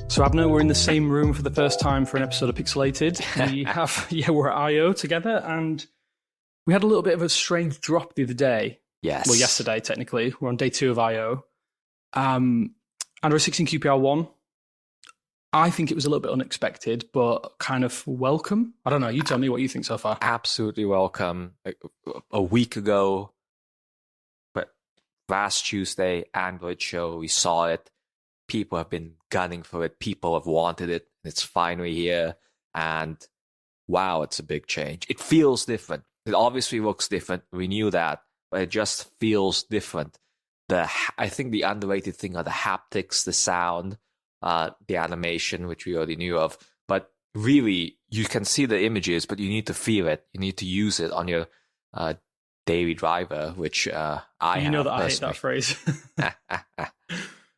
So Abner, we're in the same room for the first time for an episode of Pixelated. We're at I/O together, and we had a little bit of a strange drop the other day. Yes. Well, yesterday, technically. We're on day 2 of I/O. Android 16 QPR1. I think it was a little bit unexpected, but kind of welcome. I don't know. You tell me what you think so far. Absolutely welcome. A week ago, but last Tuesday, Android show, we saw it. People have been gunning for it. People have wanted it. It's finally here. And wow, it's a big change. It feels different. It obviously looks different. We knew that, but it just feels different. I think the underrated thing are the haptics, the sound, the animation, which we already knew of. But really, you can see the images, but you need to feel it. You need to use it on your daily driver, which I have. You know that personally. I hate that phrase.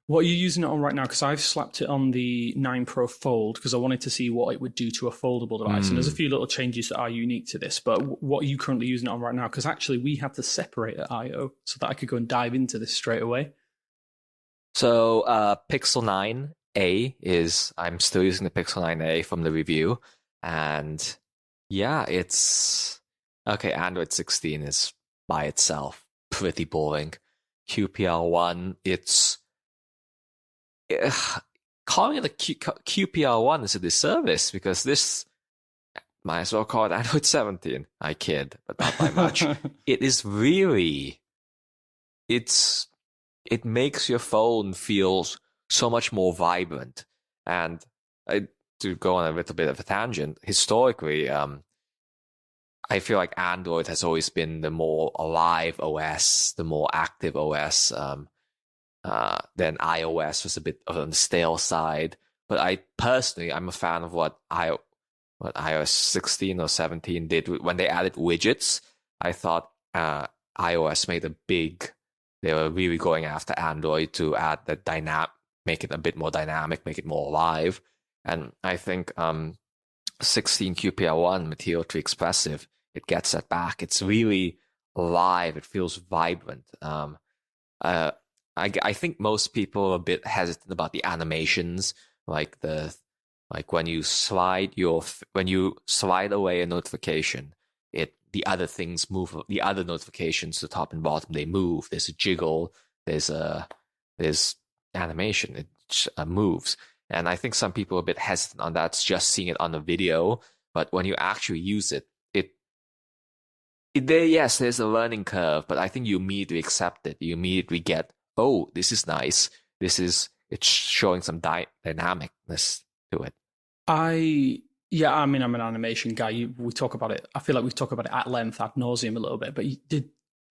What are you using it on right now? Because I've slapped it on the 9 Pro Fold because I wanted to see what it would do to a foldable device. And there's a few little changes that are unique to this. But what are you currently using it on right now? Because actually we had to separate at I/O so that I could go and dive into this straight away. So Pixel 9a I'm still using the Pixel 9a from the review. And yeah, it's... Okay, Android 16 is by itself pretty boring. QPR1, it's... Calling it a QPR1 is a disservice because this might as well call it Android 17. I kid, but not by much. It is really, it makes your phone feel so much more vibrant. And to go on a little bit of a tangent, historically, I feel like Android has always been the more alive OS, the more active OS. Then iOS was a bit on the stale side, but I'm a fan of what iOS 16 or 17 did when they added widgets. I thought iOS they were really going after Android to add the make it a bit more dynamic, make it more alive. And I think 16 QPR1 Material Tree Expressive, it gets that back. It's really alive. It feels vibrant. I think most people are a bit hesitant about the animations, like when you slide away a notification, the other things move. The other notifications, the top and bottom, they move. There's a jiggle. There's animation. It moves, and I think some people are a bit hesitant on that, just seeing it on the video. But when you actually use it, yes, there's a learning curve, but I think you immediately accept it. You immediately get, oh, this is nice. It's showing some dynamicness to it. I'm an animation guy. We talk about it. I feel like we talk about it at length, ad nauseum a little bit. But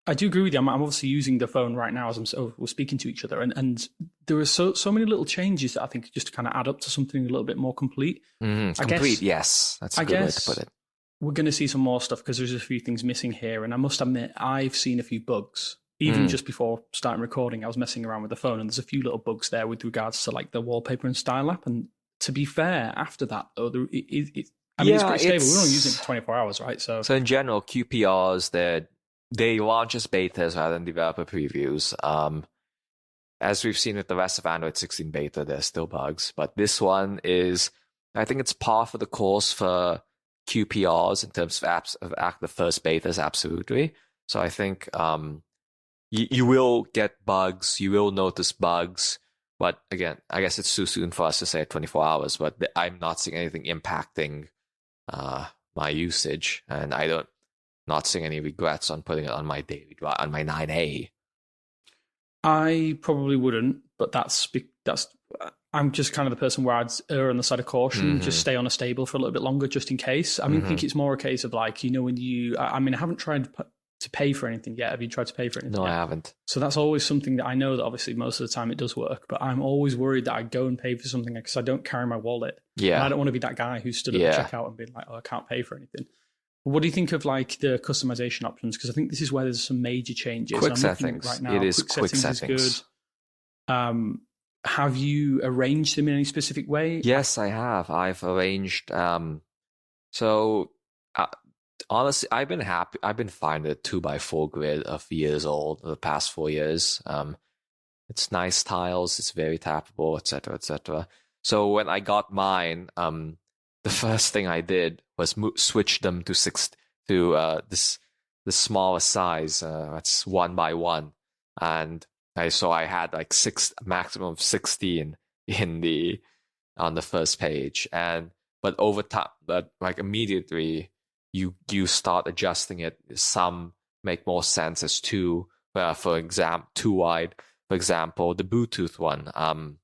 I do agree with you. I'm obviously using the phone right now as we're speaking to each other, and there are so many little changes that I think just kind of add up to something a little bit more complete. Yes, that's a good way to put it. We're going to see some more stuff because there's a few things missing here, and I must admit I've seen a few bugs. Even just before starting recording, I was messing around with the phone, and there's a few little bugs there with regards to like the wallpaper and style app. And to be fair, after that, though, it's pretty stable. We're only using it for 24 hours, right? So in general, QPRs, they launch as betas rather than developer previews. As we've seen with the rest of Android 16 beta, there's still bugs, but this one I think it's par for the course for QPRs in terms of apps the first betas, absolutely. So I think you will get bugs, you will notice bugs, but again, I guess it's too soon for us to say 24 hours, but I'm not seeing anything impacting my usage, and not seeing any regrets on putting it on my on my 9A. I probably wouldn't, but I'm just kind of the person where I'd err on the side of caution, just stay on a stable for a little bit longer just in case. I think it's more a case of like, when I haven't tried to pay for anything yet. Have you tried to pay for anything No, yet? I haven't. So that's always something that I know that obviously most of the time it does work, but I'm always worried that I go and pay for something because I don't carry my wallet. Yeah. And I don't want to be that guy who stood at the checkout and be like, oh, I can't pay for anything. But what do you think of like the customization options? Because I think this is where there's some major changes. Quick settings. Right now, it is quick settings. Is good. Have you arranged them in any specific way? Yes, I have. I've arranged. Honestly, I've been happy. I've been fine with a 2x4 grid of years old, the past 4 years. It's nice tiles. It's very tappable, etc., etc. So when I got mine, the first thing I did was switch them to the smallest size. That's 1 by 1, and I had like maximum of 16 on the first page, but over time, but like immediately you start adjusting it. Some make more sense as two. For example, too wide. For example, the Bluetooth one.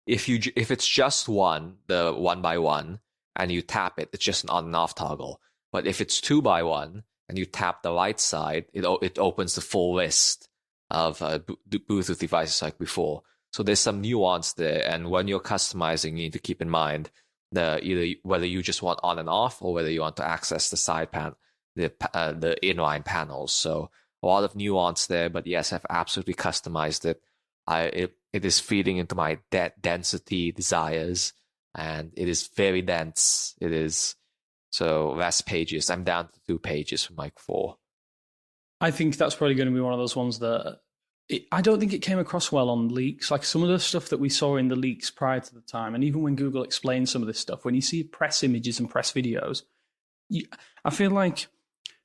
If it's just the 1 by 1, and you tap it, it's just an on and off toggle. But if it's 2 by 1 and you tap the right side, it opens the full list of Bluetooth devices like before. So there's some nuance there, and when you're customizing, you need to keep in mind either whether you just want on and off, or whether you want to access the side the inline panels. So a lot of nuance there, but yes, I've absolutely customized it. It is feeding into my density desires, and it is very dense. It is so less pages. I'm down to 2 pages from like 4. I think that's probably going to be one of those ones that I don't think it came across well on leaks. Like some of the stuff that we saw in the leaks prior to the time, and even when Google explained some of this stuff, when you see press images and press videos, I feel like,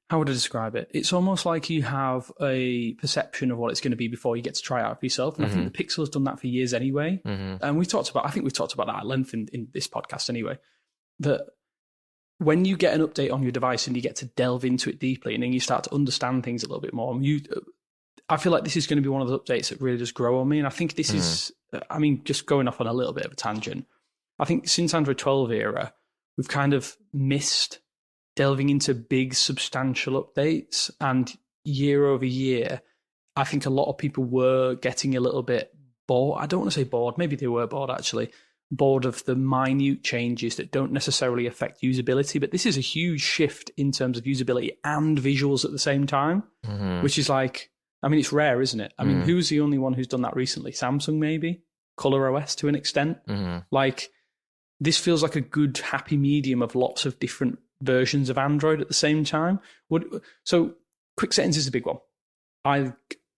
how would I describe it? It's almost like you have a perception of what it's going to be before you get to try it out for yourself. And I think the Pixel has done that for years anyway. And I think we've talked about that at length in this podcast anyway, that when you get an update on your device and you get to delve into it deeply, and then you start to understand things a little bit more, I feel like this is going to be one of the updates that really does grow on me. And I think this is, just going off on a little bit of a tangent, I think since Android 12 era, we've kind of missed delving into big, substantial updates. And year over year, I think a lot of people were getting a little bit bored. I don't want to say bored. Maybe they were bored, actually. Bored of the minute changes that don't necessarily affect usability. But this is a huge shift in terms of usability and visuals at the same time, which is like, it's rare, isn't it? Who's the only one who's done that recently? Samsung, maybe? ColorOS to an extent? Like, this feels like a good, happy medium of lots of different versions of Android at the same time. So quick settings is a big one. I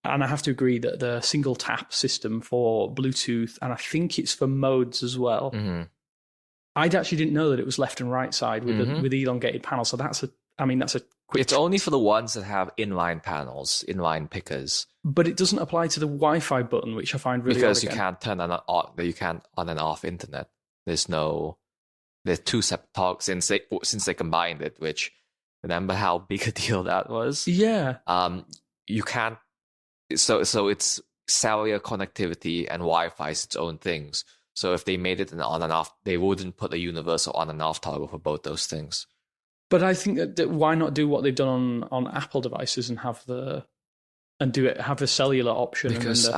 have to agree that the single tap system for Bluetooth, and I think it's for modes as well. I actually didn't know that it was left and right side with elongated panels. So that's a quick. It's only for the ones that have inline panels, inline pickers. But it doesn't apply to the Wi-Fi button, which I find really because odd you can't turn you can't on and off internet. There's 2 separate talks since they combined it. Which, remember how big a deal that was? Yeah. You can't. So it's cellular connectivity, and Wi-Fi is its own things. So if they made it an on and off, they wouldn't put a universal on and off toggle for both those things. But I think that why not do what they've done on Apple devices and have a cellular option? Because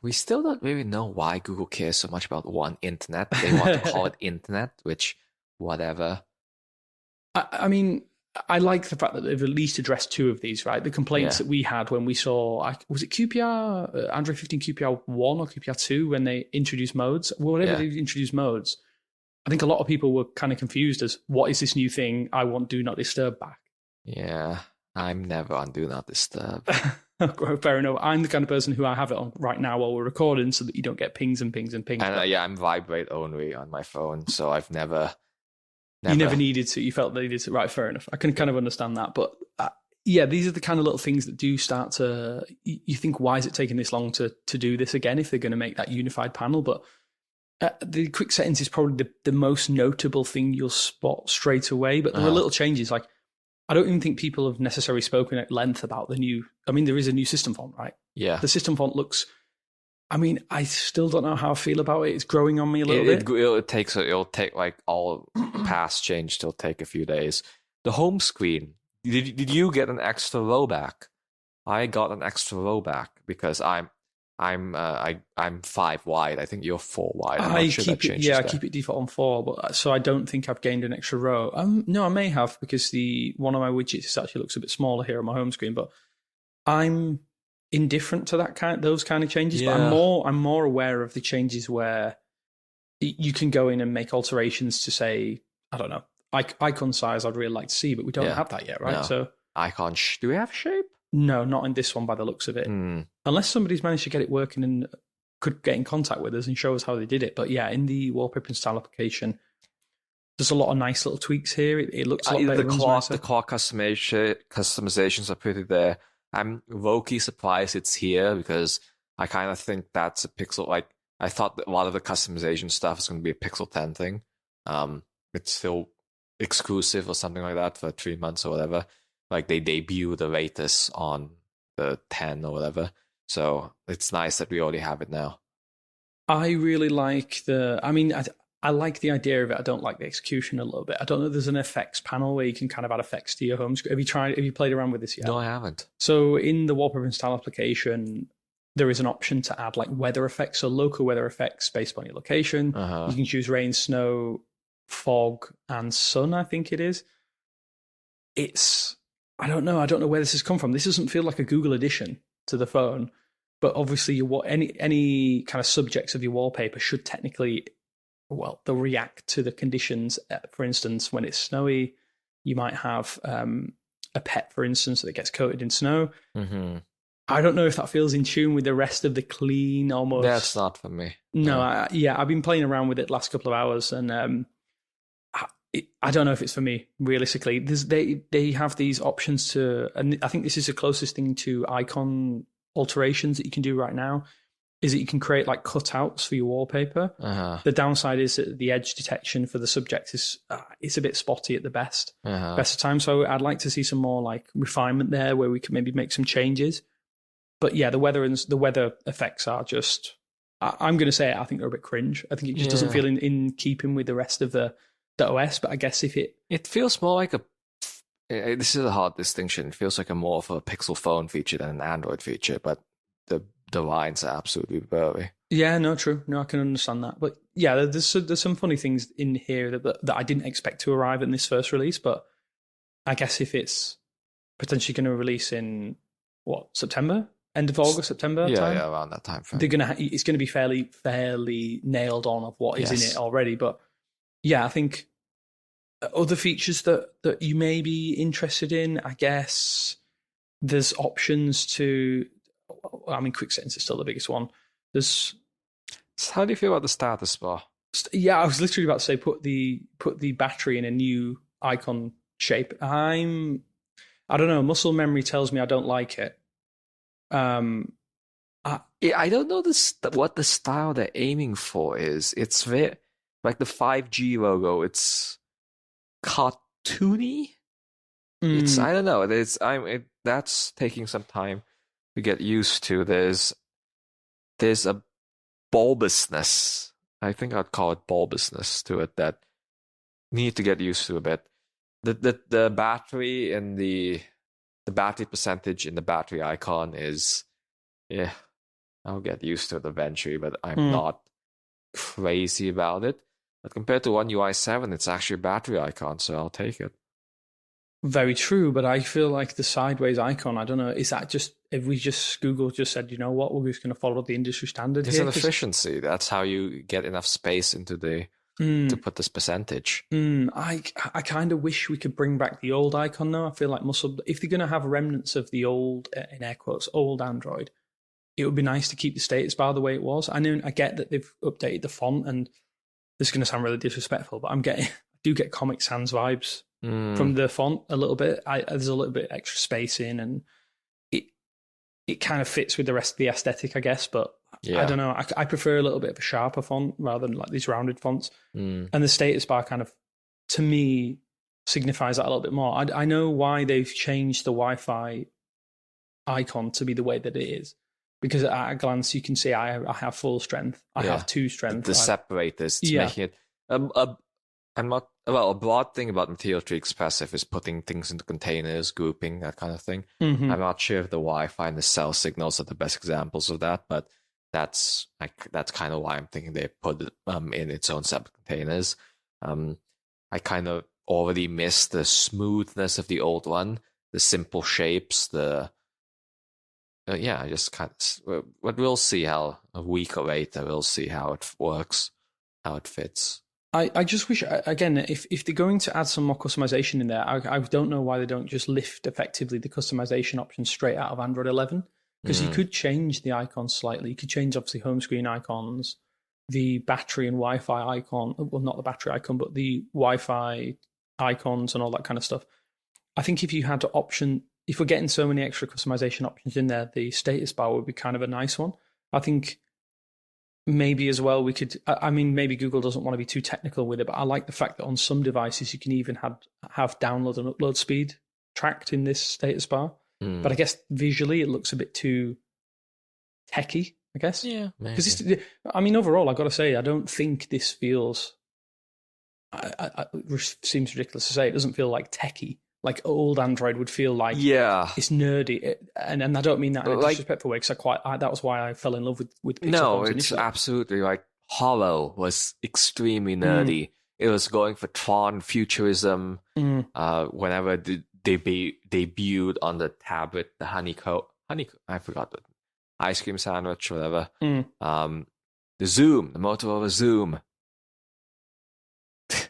we still don't really know why Google cares so much about one internet. They want to call it internet, which whatever. I like the fact that they've at least addressed 2 of these, right? The complaints that we had when we saw, was it QPR, Android 15 QPR1 or QPR2 when they introduced modes? Whatever they introduced modes, I think a lot of people were kind of confused as, what is this new thing? I want Do Not Disturb back. Yeah. I'm never on Do Not Disturb. Fair enough. I'm the kind of person who I have it on right now while we're recording so that you don't get pings and pings and pings. And I'm vibrate only on my phone, so I've never... You never needed to. You felt they needed to. Right, fair enough. I can kind of understand that. But these are the kind of little things that do start to... You think, why is it taking this long to do this again if they're going to make that unified panel? But the quick settings is probably the most notable thing you'll spot straight away. But there are little changes. Like, I don't even think people have necessarily spoken at length about the new... there is a new system font, right? Yeah. The system font looks... I still don't know how I feel about it. It's growing on me a little bit. It'll take like all past change. It'll take a few days. The home screen. Did you get an extra row back? I got an extra row back because I'm 5 wide. I think you're 4 wide. I keep it default on 4, but so I don't think I've gained an extra row. No, I may have because one of my widgets actually looks a bit smaller here on my home screen. But I'm indifferent to those kind of changes. Yeah. But I'm more aware of the changes where you can go in and make alterations to say, I don't know, icon size. I'd really like to see, but we don't have that yet, right? No. So icon. Do we have shape? No, not in this one by the looks of it. Unless somebody's managed to get it working and could get in contact with us and show us how they did it. But yeah, in the wallpaper and style application, there's a lot of nice little tweaks here. It looks a lot better. The core customizations are pretty there. I'm low-key surprised it's here because I kind of think that's a Pixel. Like, I thought that a lot of the customization stuff is going to be a Pixel 10 thing. It's still exclusive or something like that for 3 months or whatever. Like, they debut the latest on the 10 or whatever. So it's nice that we already have it now. I really like I like the idea of it. I don't like the execution a little bit. I don't know if there's an effects panel where you can kind of add effects to your home screen. Have you played around with this yet? No, I haven't. So in the wallpaper and style application, there is an option to add like weather effects, so local weather effects based on your location. You can choose rain, snow, fog, and sun, I think it is. I don't know where this has come from. This doesn't feel like a Google addition to the phone, but obviously any kind of subjects of your wallpaper should technically, well, they'll react to the conditions. For instance, when it's snowy, you might have a pet, for instance, that gets coated in snow. I don't know if that feels in tune with the rest of the clean almost. That's not for me. No, I've been playing around with it the last couple of hours, and I don't know if it's for me, realistically. They have these options to, and I think this is the closest thing to icon alterations that you can do right now, is that you can create like cutouts for your wallpaper. The downside is that the edge detection for the subject is it's a bit spotty at the best of times. So I'd like to see some more like refinement there where we could maybe make some changes. But yeah, the weather effects are just, I'm going to say it, I think they're a bit cringe. I think it just doesn't feel in keeping with the rest of the OS. But I guess if it feels more like this is a hard distinction. It feels like more of a Pixel phone feature than an Android feature, but the lines are absolutely blurry. Yeah, no, true. No, I can understand that. But yeah, there's some funny things in here that I didn't expect to arrive in this first release. But I guess if it's potentially going to release in September, end of August, September, time? Yeah, around that time frame. It's going to be fairly nailed on of what is in it already. But yeah, I think other features that you may be interested in, I guess there's options to, quick settings is still the biggest one. So how do you feel about the status bar? Yeah, I was literally about to say put the battery in a new icon shape. I don't know, muscle memory tells me I don't like it. I don't know what the style they're aiming for is. It's very, like the 5G logo, it's cartoony. It's, I don't know. That's taking some time to get used to. There's a bulbousness. I think I'd call it bulbousness to it that need to get used to a bit. The battery and the battery percentage in the battery icon is, I'll get used to it eventually, but I'm not crazy about it. But compared to One UI 7, it's actually a battery icon, so I'll take it. Very true, but I feel like the sideways icon, I don't know, is that just, if Google just said, you know what, we're just going to follow the industry standard it's here? It's an efficiency. That's how you get enough space into to put this percentage. I kind of wish we could bring back the old icon though. I feel like if they're going to have remnants of the old, in air quotes, old Android, it would be nice to keep the status bar the way it was. I get that they've updated the font, and this is going to sound really disrespectful, but I do get Comic Sans vibes from the font a little bit. There's a little bit extra spacing, and it kind of fits with the rest of the aesthetic, I guess. But I don't know. I prefer a little bit of a sharper font rather than like these rounded fonts. And the status bar kind of, to me, signifies that a little bit more. I know why they've changed the Wi-Fi icon to be the way that it is, because at a glance you can see I have full strength. I have 2 strength. The separators, it's making it. A broad thing about Material Tree Expressive is putting things into containers, grouping, that kind of thing. I'm not sure if the Wi-Fi and the cell signals are the best examples of that, but that's kind of why I'm thinking they put it in its own separate containers. I kind of already miss the smoothness of the old one, the simple shapes, I just kind of. But we'll see how a week or later we'll see how it works, how it fits. I just wish, again, if they're going to add some more customization in there, I don't know why they don't just lift effectively the customization option straight out of Android 11. Because you could change the icons slightly. You could change, obviously, home screen icons, the battery and Wi-Fi icon. Well, not the battery icon, but the Wi-Fi icons and all that kind of stuff. I think if you had to option, if we're getting so many extra customization options in there, the status bar would be kind of a nice one. I think maybe as well we could, I mean, maybe Google doesn't want to be too technical with it, but I like the fact that on some devices you can even have download and upload speed tracked in this status bar. But I guess visually it looks a bit too techy, I guess. Yeah, maybe. Because I mean, overall, I've got to say, I don't think this feels, which seems ridiculous to say, it doesn't feel like techy. Like old Android would feel like it's nerdy. And I don't mean that in a disrespectful way, because that was why I fell in love with Pixel. No, it's initially. Absolutely like Hollow was extremely nerdy. It was going for Tron futurism. Whenever they debuted on the tablet, the honeycomb, I forgot the ice cream sandwich, whatever. The Zoom, the Motorola Zoom.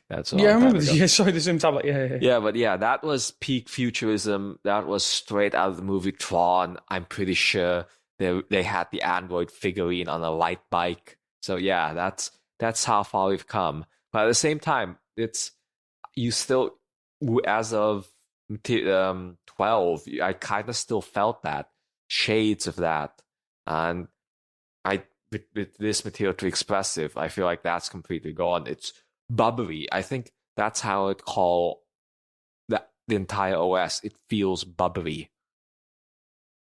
That's all. Yeah, I remember. Yeah, sorry, the Zoom tablet. Yeah, but that was peak futurism. That was straight out of the movie Tron. I'm pretty sure they had the Android figurine on a light bike. So yeah, that's how far we've come. But at the same time, it's you still, as of 12, I kind of still felt that shades of that, and with this Material 3 Expressive, I feel like that's completely gone. It's bubbery. I think that's how I'd call the entire OS. It feels bubbery.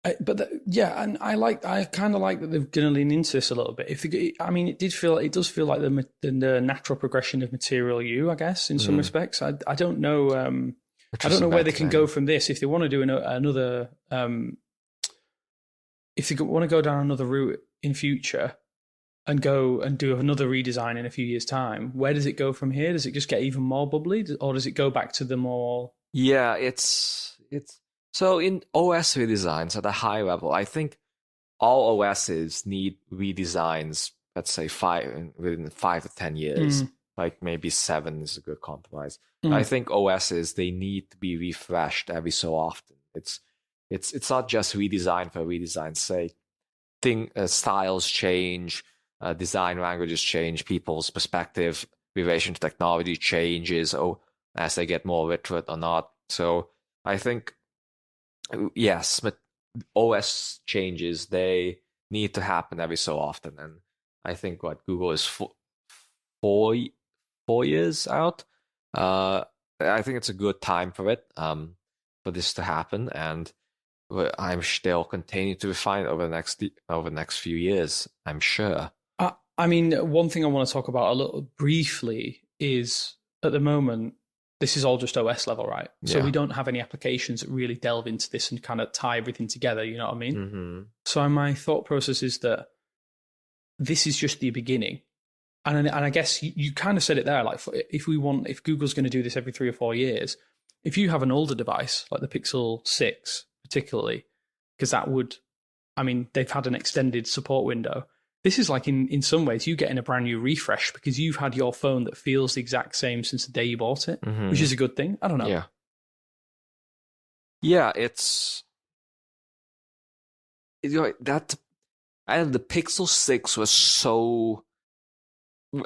And I kind of like that they're going to lean into this a little bit. It does feel like the natural progression of Material U, I guess, in some respects. I don't know. I don't know where they can go from this. If they want to do another, if they want to go down another route in future and go and do another redesign in a few years' time, where does it go from here? Does it just get even more bubbly, or does it go back to the more? Yeah, it's so in OS redesigns at a high level, I think all OSs need redesigns. Let's say within 5 to 10 years. Like maybe 7 is a good compromise. I think OSs, they need to be refreshed every so often. It's not just redesign for redesign's sake. Styles change, design languages change, people's perspective, relation to technology changes as they get more literate or not. So I think, yes, OS changes, they need to happen every so often. And I think what Google is 4 years out. I think it's a good time for it, for this to happen, and I'm still continue to refine it over the next few years, I'm sure. I mean, one thing I want to talk about a little briefly is, at the moment, this is all just OS level, right? So we don't have any applications that really delve into this and kind of tie everything together, you know what I mean? So my thought process is that this is just the beginning. And I guess you kind of said it there, like if Google's going to do this every 3 or 4 years, if you have an older device, like the Pixel 6 particularly, because they've had an extended support window. This is like in some ways you getting a brand new refresh because you've had your phone that feels the exact same since the day you bought it, which is a good thing. I don't know. Yeah, it's that. And the Pixel 6 was so.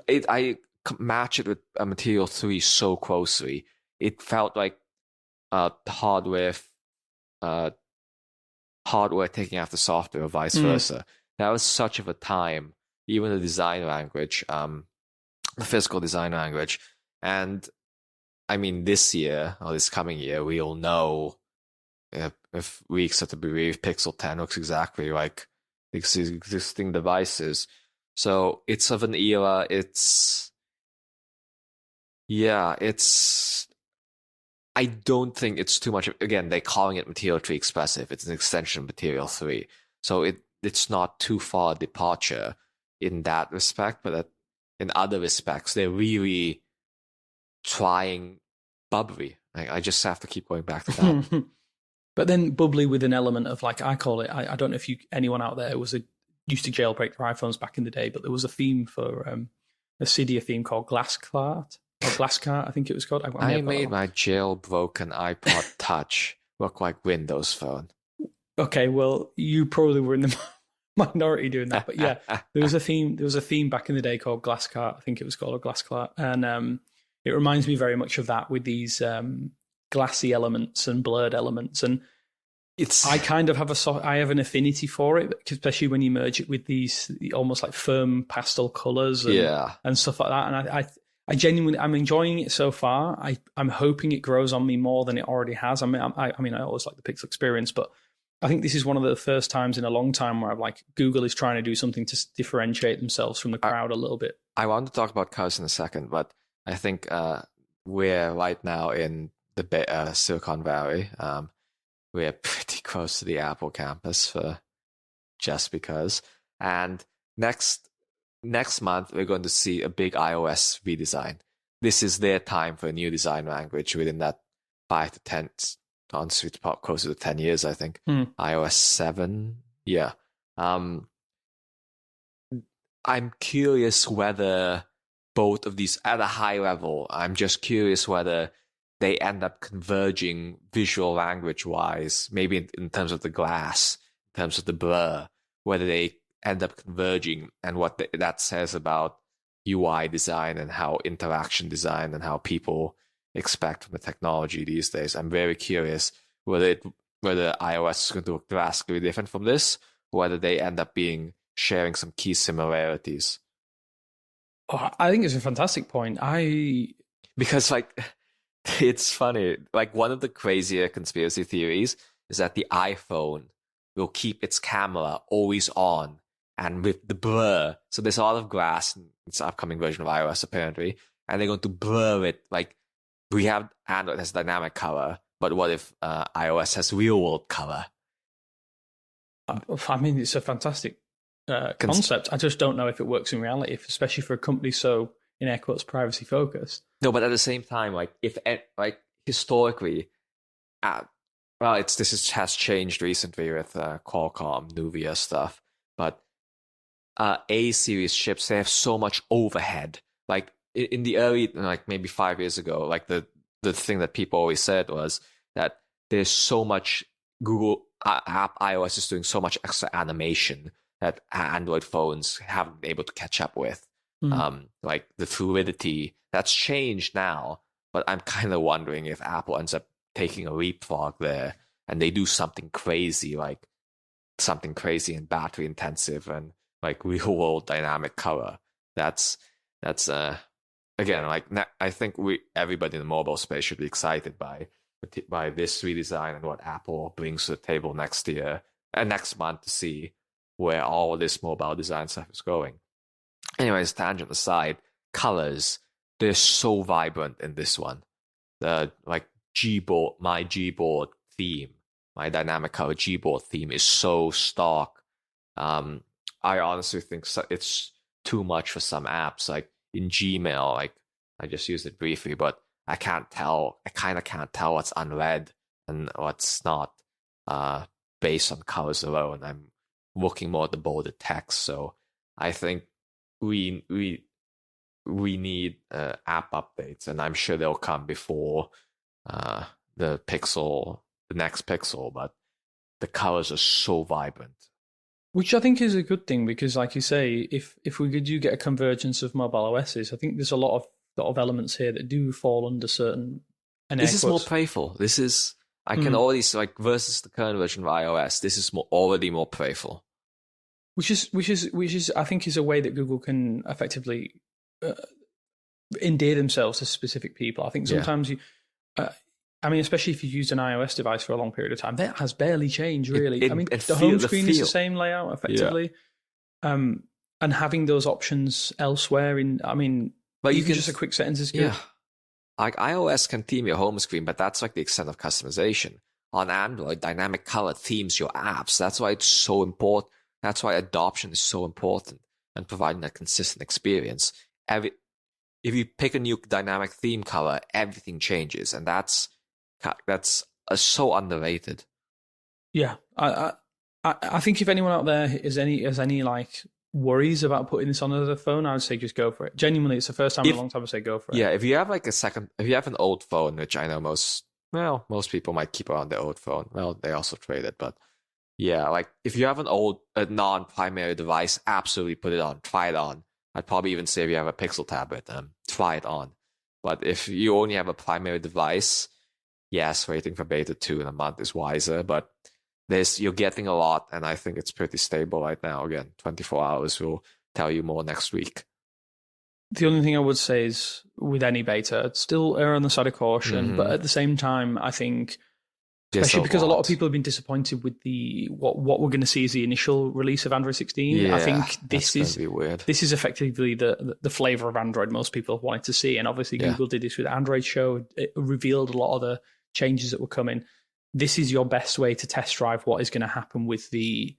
I match it with a Material 3 so closely. It felt like hardware taking after software or vice versa. That was such of a time, even the design language, the physical design language. And I mean, this year, or this coming year, we'll know if weeks after we release Pixel 10 looks exactly like existing devices. So it's of an era, I don't think it's too much. Again, they're calling it Material 3 Expressive. It's an extension of Material 3. So it's not too far departure in that respect, but in other respects, they're really trying bubbly. I just have to keep going back to that. But then bubbly with an element of, like, I call it, I don't know if anyone out there used to jailbreak their iPhones back in the day, but there was a theme for a Cydia theme called Glasscart, or Glasscart, I think it was called. I made my jailbroken iPod Touch look like Windows Phone. Okay, well, you probably were in the minority doing that, but yeah, there was a theme. There was a theme back in the day called Glasscart. I think it was called a Glasscart, and it reminds me very much of that with these glassy elements and blurred elements. And I kind of have I have an affinity for it, especially when you merge it with these almost like firm pastel colors and stuff like that. And I genuinely, I'm enjoying it so far. I'm hoping it grows on me more than it already has. I mean, I always like the Pixel experience, but I think this is one of the first times in a long time where I'm like, Google is trying to do something to differentiate themselves from the crowd a little bit. I want to talk about colors in a second, but I think we're right now in the Silicon Valley. We're pretty close to the Apple campus for just because. And next month, we're going to see a big iOS redesign. This is their time for a new design language within that 5 to 10, on sweet spot closer to 10 years, I think. iOS 7, yeah. I'm curious whether both of these, at a high level, I'm just curious whether they end up converging visual language-wise, maybe in terms of the glass, in terms of the blur, whether they end up converging and what that says about UI design and how interaction design and how people expect from the technology these days. I'm very curious whether iOS is going to look drastically different from this, or whether they end up sharing some key similarities. Oh, I think it's a fantastic point. Because it's funny. Like, one of the crazier conspiracy theories is that the iPhone will keep its camera always on and with the blur. So there's a lot of glass in its upcoming version of iOS, apparently, and they're going to blur it. Like, we have Android has dynamic color, but what if iOS has real world color? I mean, it's a fantastic concept. I just don't know if it works in reality, especially for a company so, in air quotes, privacy focused. No, but at the same time, historically, this has changed recently with Qualcomm Nuvia stuff, but A series chips, they have so much overhead. Like, in the early, maybe 5 years ago, like the thing that people always said was that there's so much Google iOS is doing so much extra animation that Android phones haven't been able to catch up with. Like the fluidity that's changed now, but I'm kind of wondering if Apple ends up taking a leapfrog there and they do something crazy and battery intensive and like real world dynamic color. That's again, I think everybody in the mobile space should be excited by this redesign and what Apple brings to the table next year and next month to see where all of this mobile design stuff is going. Anyways, tangent aside, colors, they're so vibrant in this one. The Gboard, my Gboard theme, my dynamic color Gboard theme is so stark. I honestly think it's too much for some apps. Like in Gmail, I just used it briefly, but I kind of can't tell what's unread and what's not based on colors alone. I'm looking more at the bolded text. So I think we need app updates, and I'm sure they'll come before the next Pixel, but the colors are so vibrant. Which I think is a good thing because, like you say, if we do get a convergence of mobile OSs, I think there's a lot of elements here that do fall under certain. This is more playful. This is can already versus the current version of iOS. This is already more playful. Which is I think is a way that Google can effectively endear themselves to specific people. I think sometimes especially if you used an iOS device for a long period of time, that has barely changed, really. The home screen is the same layout, effectively. Yeah. And having those options elsewhere but you can just a quick settings is good. Yeah. Like iOS can theme your home screen, but that's the extent of customization. On Android, dynamic color themes your apps. That's why it's so important. That's why adoption is so important and providing a consistent experience. If you pick a new dynamic theme color, everything changes, and that's so underrated. Yeah, I think if anyone out there has any worries about putting this on another phone, I would say just go for it. Genuinely, it's the first time in a long time I say go for it. Yeah, if you have like if you have an old phone, which I know most people might keep on their old phone. Well, they also trade it, but yeah, like if you have a non-primary device, absolutely put it on, try it on. I'd probably even say if you have a Pixel tablet, try it on. But if you only have a primary device, yes, waiting for Beta 2 in a month is wiser, but you're getting a lot, and I think it's pretty stable right now. Again, 24 hours will tell you more next week. The only thing I would say is with any beta, still err on the side of caution, but at the same time, I think, especially because a lot of people have been disappointed with what we're going to see as the initial release of Android 16. Yeah, I think this is weird. This is effectively the flavor of Android most people have wanted to see, and obviously Google did this with Android Show. It revealed a lot of the changes that were coming. This is your best way to test drive what is going to happen with the,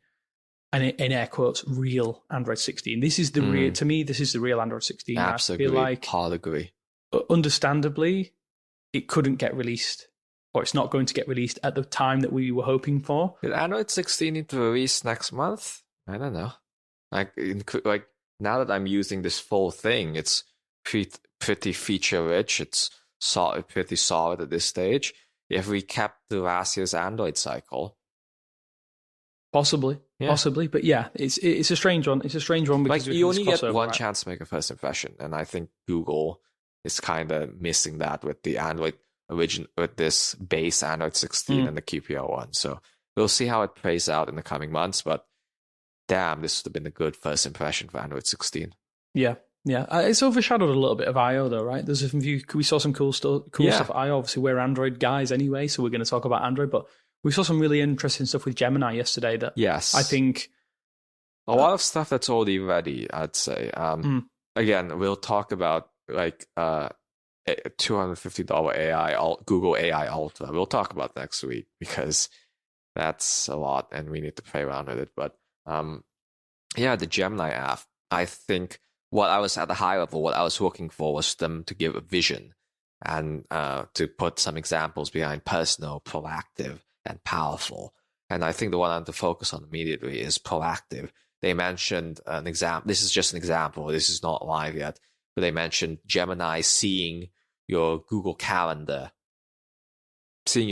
and in air quotes, real Android 16. This is the real, to me, this is the real Android 16. Absolutely. I feel like, hard agree. Understandably, it couldn't get released, or it's not going to get released at the time that we were hoping for. Did Android 16 need to release next month? I don't know. Like now that I'm using this full thing, it's pretty feature rich. It's pretty solid at this stage. If we kept the last year's Android cycle, possibly, but yeah, it's a strange one. It's a strange one because you only get one chance to make a first impression, and I think Google is kind of missing that with the Android with this base Android 16 and the QPR1. So we'll see how it plays out in the coming months. But damn, this would have been a good first impression for Android 16. Yeah. Yeah, it's overshadowed a little bit of I/O though, right? There's a few. We saw some cool stuff at I/O. Obviously, we're Android guys anyway, so we're going to talk about Android. But we saw some really interesting stuff with Gemini yesterday. That I think a lot of stuff that's already ready. I'd say. Again, we'll talk about like $250 AI Google AI Ultra. We'll talk about next week because that's a lot, and we need to play around with it. But the Gemini app, I think. What I was at the high level, what I was looking for was them to give a vision and to put some examples behind personal, proactive, and powerful. And I think the one I want to focus on immediately is proactive. They mentioned an example. This is just an example. This is not live yet. But they mentioned Gemini seeing your Google Calendar and seeing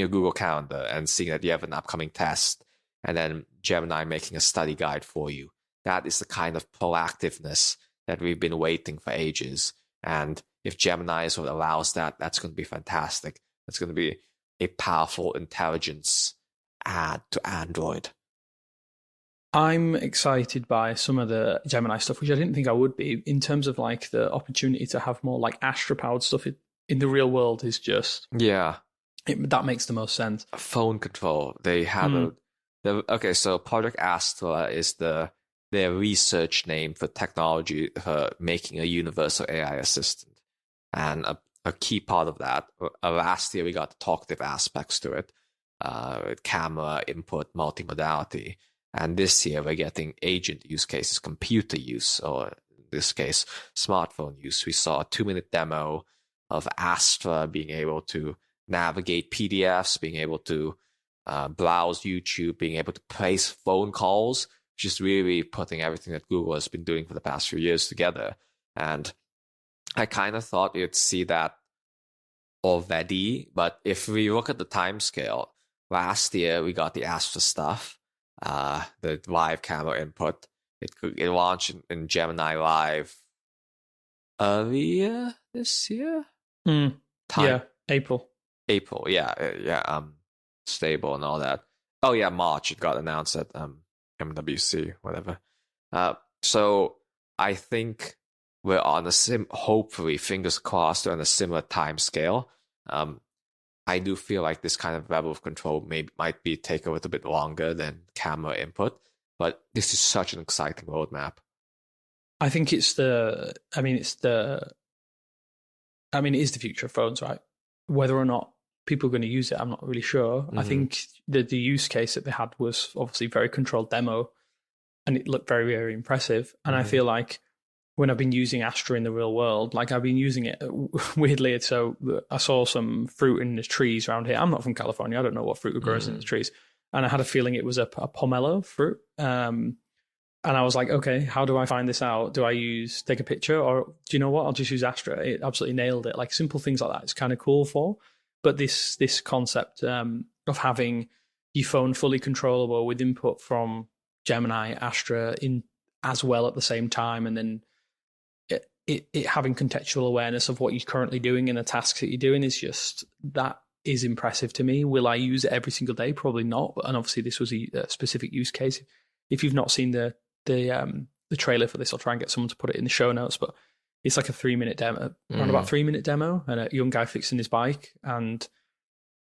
that you have an upcoming test, and then Gemini making a study guide for you. That is the kind of proactiveness that we've been waiting for ages. And if Gemini is what allows that, that's going to be fantastic. It's going to be a powerful intelligence add to Android. I'm excited by some of the Gemini stuff, which I didn't think I would be, in terms of like the opportunity to have more like Astra powered stuff in the real world is just... Yeah. That makes the most sense. Phone control. They have so Project Astra is their research name for technology for making a universal AI assistant. And a key part of that, last year we got the talkative aspects to it, camera, input, multimodality. And this year we're getting agent use cases, computer use, or in this case, smartphone use. We saw a 2-minute demo of Astra being able to navigate PDFs, being able to browse YouTube, being able to place phone calls, just really putting everything that Google has been doing for the past few years together. And I kind of thought you'd see that already, but if we look at the timescale, last year we got the Astra stuff, the live camera input. It launched in Gemini Live earlier this year? April, stable and all that. Oh yeah, March it got announced at MWC, whatever. So I think we're on hopefully, fingers crossed, on a similar time scale. I do feel like this kind of level of control might take a little bit longer than camera input, but this is such an exciting roadmap. I think it is the future of phones, right? Whether or not people are going to use it, I'm not really sure. I think the use case that they had was obviously very controlled demo, and it looked very, very impressive. And I feel like when I've been using Astra in the real world, like I've been using it weirdly. So I saw some fruit in the trees around here. I'm not from California. I don't know what fruit grows in the trees. And I had a feeling it was a pomelo fruit. And I was like, okay, how do I find this out? Do I take a picture, or do you know what? I'll just use Astra. It absolutely nailed it. Like simple things like that, it's kind of cool for. But this concept of having your phone fully controllable with input from Gemini, Astra in as well at the same time, and then it having contextual awareness of what you're currently doing and the tasks that you're doing that is impressive to me. Will I use it every single day? Probably not. And obviously, this was a specific use case. If you've not seen the trailer for this, I'll try and get someone to put it in the show notes. But it's like a 3-minute demo, around about 3-minute demo, and a young guy fixing his bike, and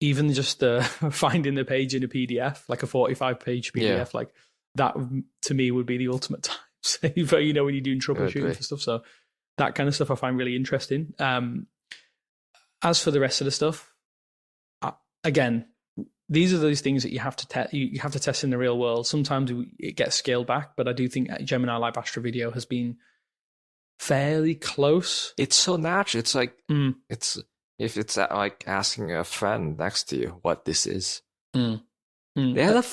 even just finding the page in a PDF, like a 45-page PDF, like that to me would be the ultimate time saver. You know, when you're doing troubleshooting for stuff. So that kind of stuff I find really interesting. As for the rest of the stuff, again, these are those things that you have to you have to test in the real world. Sometimes it gets scaled back, but I do think Gemini Live Astra Video has been fairly close. It's so natural. It's like it's like asking a friend next to you what this is. They had a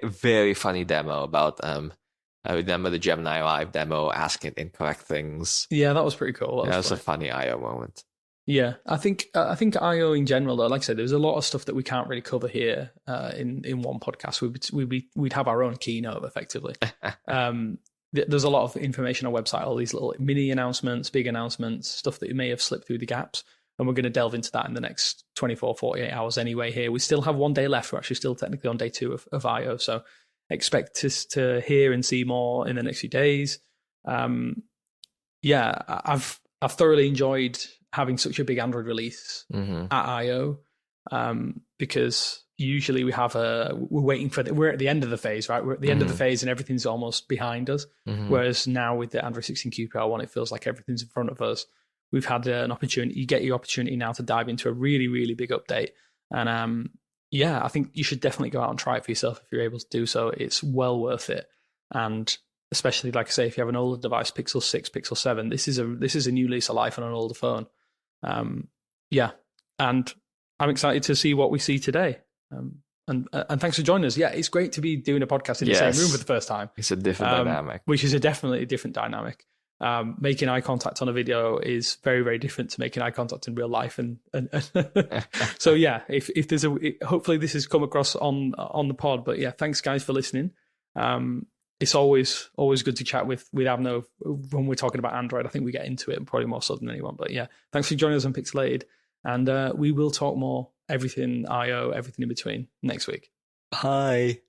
very funny demo about I remember the Gemini Live demo asking incorrect things. Yeah, that was pretty cool. That was a funny I/O moment. Yeah, I think I/O in general, though, like I said, there's a lot of stuff that we can't really cover here in one podcast. We'd have our own keynote effectively. There's a lot of information on our website, all these little mini announcements, big announcements, stuff that may have slipped through the gaps. And we're going to delve into that in the next 24, 48 hours anyway here. We still have 1 day left. We're actually still technically on day 2 of I/O. So expect us to hear and see more in the next few days. Yeah, I've thoroughly enjoyed having such a big Android release at I/O because usually we're at the end of the phase, right? We're at the end of the phase and everything's almost behind us. Whereas now with the Android 16 QPR1, it feels like everything's in front of us. We've had an opportunity. You get your opportunity now to dive into a really, really big update. And I think you should definitely go out and try it for yourself if you're able to do so. It's well worth it. And especially, like I say, if you have an older device, Pixel 6, Pixel 7, this is a new lease of life on an older phone. And I'm excited to see what we see today. And thanks for joining us. Yeah, it's great to be doing a podcast in the same room for the first time. It's a different dynamic. Which is definitely a different dynamic. Making eye contact on a video is very, very different to making eye contact in real life. And so, yeah, if there's hopefully this has come across on the pod. But yeah, thanks guys for listening. It's always good to chat with Avno when we're talking about Android. I think we get into it probably more so than anyone. But yeah, thanks for joining us on Pixelated. And we will talk more everything I/O, everything in between next week. Bye.